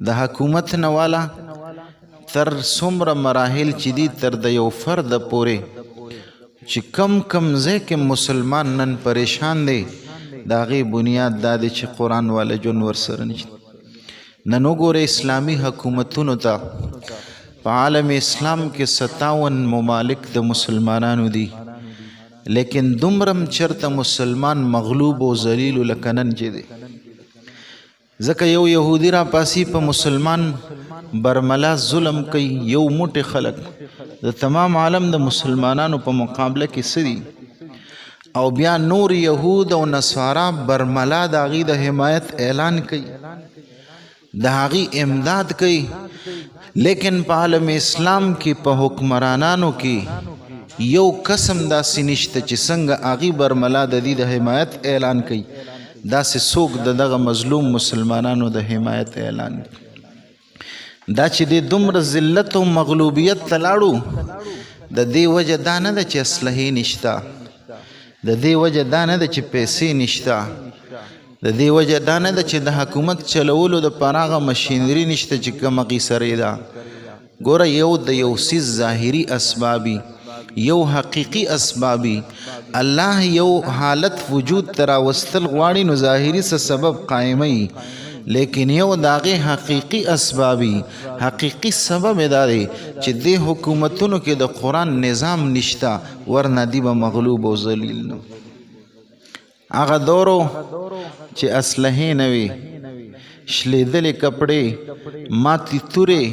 د حکومت نه والا تر څومره مراحل چې دي تر د یو فرد پورې چې کم کم ځای کې مسلمان نن پریشان دی د هغې بنیاد دا دی چې قرآن والا ژوند ورسره نشته نن وګوره اسلامي حکومتونو ته په عالم اسلام کې 57 ممالک د مسلمانانو دي لیکن دومرم چرته مسلمان مغلوب و ذلیل لکه نن چې دی ځکه یو یهودي را پاسی په مسلمان برملا ظلم کوي یو موټی خلک د تمام عالم د مسلمانانو په مقابله کې څه دي او بیا نور یهود او نصارا برملا د هغې د حمایت اعلان کوي د هغې امداد کوي لیکن په عالم اسلام کې په حکمرانانو کې یو قسم داسې نشته چې څنګه هغې برملا د دې د حمایت اعلان کوي داسې څوک د دغه مظلوم مسلمانانو د حمایت اعلان کوي دا چې د دومره ذلت او مغلوبیت ته لاړو د دې وجه دا نه ده چې اسلحې نشته د دې وجه دا نه ده چې پیسې نشته د دې وجه دا نه ده چې د حکومت چلولو دپاره هغه مشینري نشته چې کوم هغې سره ده ګوره یو د یو څیز ظاهري اسبابي یو حقیقي اسبابي الله یو حالت وجود ته راوستل غواړي نو ظاهري څه سبب قایموي لیکن یو د هغې حقیقي اسبابي حقیقي سبب یې دا دی چې دې حکومتونو کې د قرآن نظام نشته ورنه دی به مغلوب او ذلیل نو هغه دورو چې اسلحې نه وي شلیدلې کپړې ماتې تورې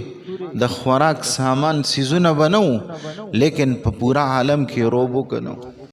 د خوراک سامان څیزونه به نه لیکن په پورا عالم کې روب وکنو